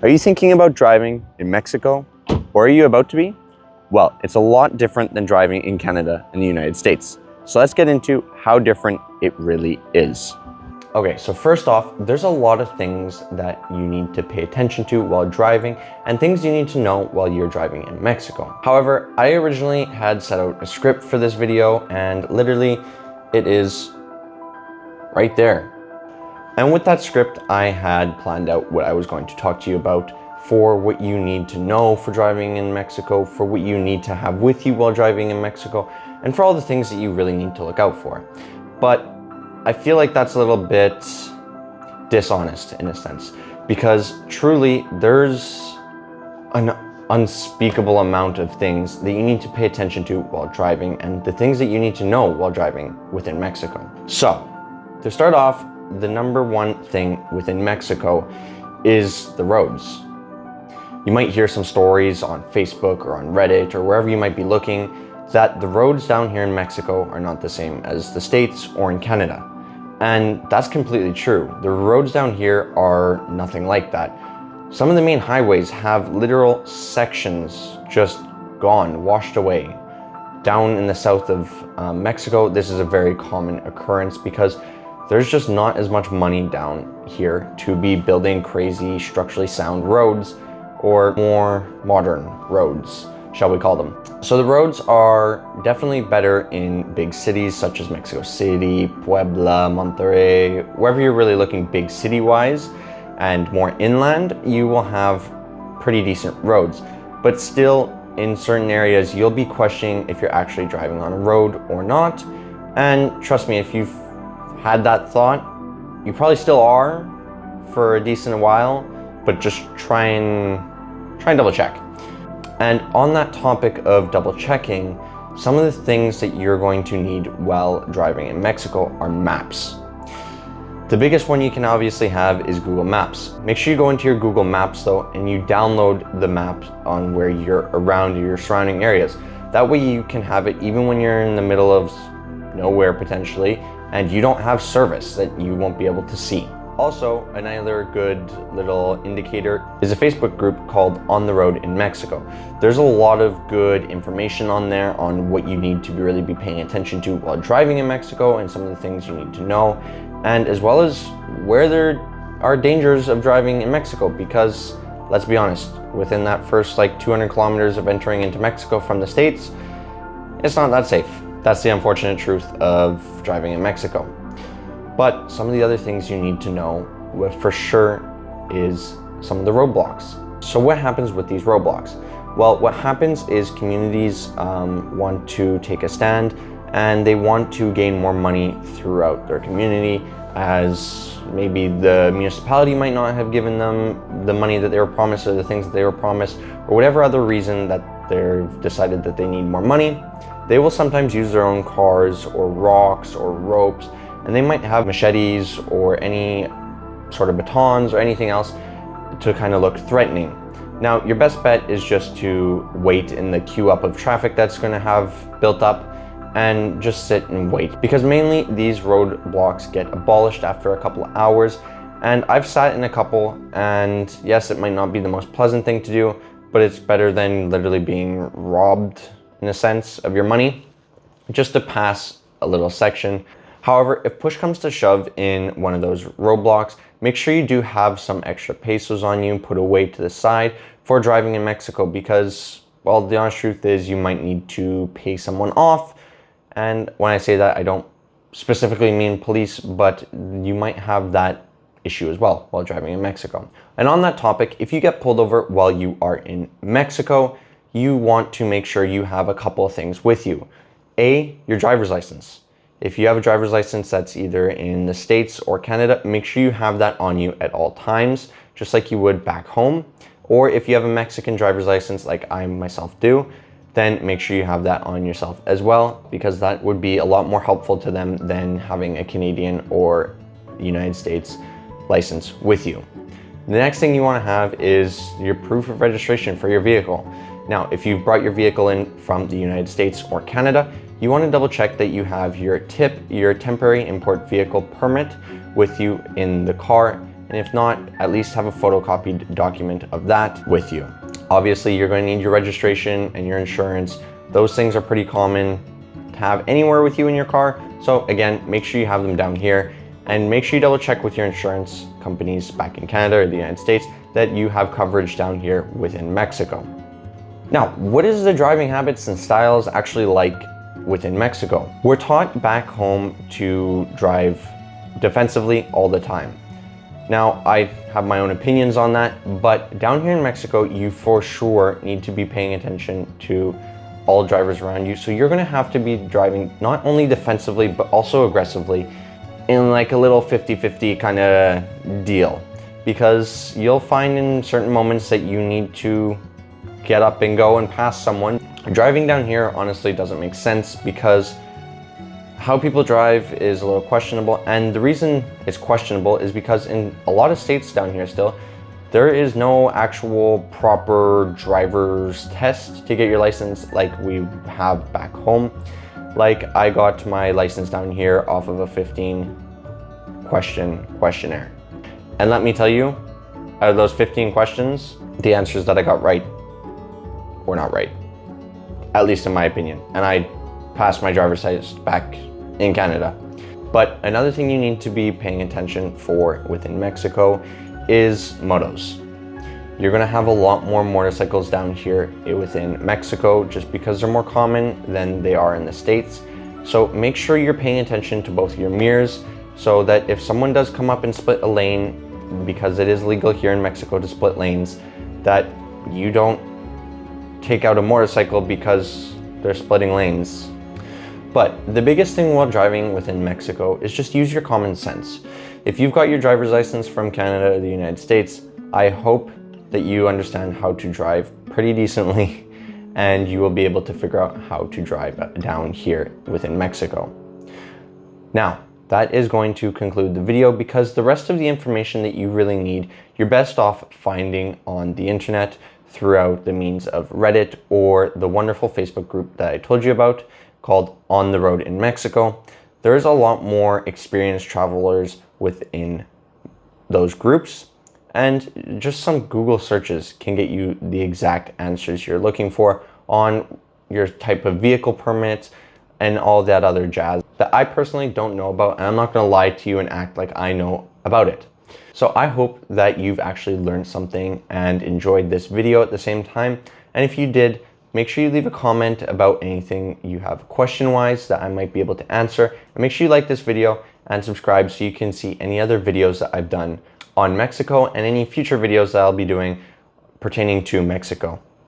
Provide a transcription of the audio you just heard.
Are you thinking about driving in Mexico? Or are you about to be? Well, it's a lot different than driving in Canada and the United States. So let's get into how different it really is. Okay, so first off, there's a lot of things that you need to pay attention to while driving and things you need to know while you're driving in Mexico. However, I originally had set out a script for this video and literally it is right there. And with that script, I had planned out what I was going to talk to you about for what you need to know for driving in Mexico, for what you need to have with you while driving in Mexico, and for all the things that you really need to look out for. But I feel like that's a little bit dishonest in a sense, because truly there's an unspeakable amount of things that you need to pay attention to while driving and the things that you need to know while driving within Mexico. So, to start off, the number one thing within Mexico is the roads. You might hear some stories on Facebook or on Reddit or wherever you might be looking that the roads down here in Mexico are not the same as the States or in Canada. And that's completely true. The roads down here are nothing like that. Some of the main highways have literal sections just gone, washed away. Down in the south of Mexico, this is a very common occurrence because there's just not as much money down here to be building crazy structurally sound roads or more modern roads, shall we call them. So the roads are definitely better in big cities such as Mexico City, Puebla, Monterrey, wherever you're really looking big city-wise and more inland, you will have pretty decent roads. But still, in certain areas, you'll be questioning if you're actually driving on a road or not. And trust me, if you've had that thought, you probably still are for a decent while, but just try and double check. And on that topic of double checking, some of the things that you're going to need while driving in Mexico are maps. The biggest one you can obviously have is Google Maps. Make sure you go into your Google Maps though and you download the map on where you're around your surrounding areas. That way you can have it even when you're in the middle of nowhere potentially and you don't have service that you won't be able to see. Also, another good little indicator is a Facebook group called On the Road in Mexico. There's a lot of good information on there on what you need to really be paying attention to while driving in Mexico and some of the things you need to know, and as well as where there are dangers of driving in Mexico, because let's be honest, within that first 200 kilometers of entering into Mexico from the States, it's not that safe. That's the unfortunate truth of driving in Mexico. But some of the other things you need to know for sure is some of the roadblocks. So what happens with these roadblocks? Well, what happens is communities want to take a stand and they want to gain more money throughout their community, as maybe the municipality might not have given them the money that they were promised or the things that they were promised, or whatever other reason that they've decided that they need more money. They will sometimes use their own cars or rocks or ropes, and they might have machetes or any sort of batons or anything else to kind of look threatening. Now, your best bet is just to wait in the queue up of traffic that's going to have built up and just sit and wait, because mainly these roadblocks get abolished after a couple of hours. And I've sat in a couple, and yes, it might not be the most pleasant thing to do, but it's better than literally being robbed in a sense of your money just to pass a little section. However, if push comes to shove in one of those roadblocks, make sure you do have some extra pesos on you put away to the side for driving in Mexico, because, well, the honest truth is you might need to pay someone off. And when I say that, I don't specifically mean police, but you might have that issue as well while driving in Mexico. And on that topic, if you get pulled over while you are in Mexico, you want to make sure you have a couple of things with you. A, your driver's license. If you have a driver's license that's either in the States or Canada, make sure you have that on you at all times, just like you would back home. Or if you have a Mexican driver's license like I myself do, then make sure you have that on yourself as well, because that would be a lot more helpful to them than having a Canadian or United States license with you. The next thing you want to have is your proof of registration for your vehicle. Now, if you've brought your vehicle in from the United States or Canada, you want to double check that you have your TIP, your temporary import vehicle permit, with you in the car, and if not, at least have a photocopied document of that with you. Obviously, you're going to need your registration and your insurance. Those things are pretty common to have anywhere with you in your car. So again, make sure you have them down here, and make sure you double check with your insurance companies back in Canada or the United States that you have coverage down here within Mexico. Now, what is the driving habits and styles actually like within Mexico? We're taught back home to drive defensively all the time. Now, I have my own opinions on that, but down here in Mexico, you for sure need to be paying attention to all drivers around you. So you're gonna have to be driving not only defensively, but also aggressively in like a little 50-50 kind of deal, because you'll find in certain moments that you need to get up and go and pass someone. Driving down here honestly doesn't make sense, because how people drive is a little questionable, and the reason it's questionable is because in a lot of states down here still, there is no actual proper driver's test to get your license like we have back home. Like, I got my license down here off of a 15-question questionnaire. And let me tell you, out of those 15 questions, the answers that I got right were not right, at least in my opinion. And I passed my driver's test back in Canada. But another thing you need to be paying attention for within Mexico is motos. You're gonna have a lot more motorcycles down here within Mexico just because they're more common than they are in the States. So make sure you're paying attention to both your mirrors, so that if someone does come up and split a lane, because it is legal here in Mexico to split lanes, that you don't take out a motorcycle because they're splitting lanes. But the biggest thing while driving within Mexico is just use your common sense. If you've got your driver's license from Canada or the United States, I hope that you understand how to drive pretty decently, and you will be able to figure out how to drive down here within Mexico. Now, that is going to conclude the video, because the rest of the information that you really need, you're best off finding on the internet throughout the means of Reddit or the wonderful Facebook group that I told you about called On the Road in Mexico. There's a lot more experienced travelers within those groups, and just some Google searches can get you the exact answers you're looking for on your type of vehicle permits and all that other jazz that I personally don't know about, and I'm not gonna lie to you and act like I know about it. So I hope that you've actually learned something and enjoyed this video at the same time. And if you did, make sure you leave a comment about anything you have question-wise that I might be able to answer. And make sure you like this video and subscribe so you can see any other videos that I've done on Mexico and any future videos that I'll be doing pertaining to Mexico.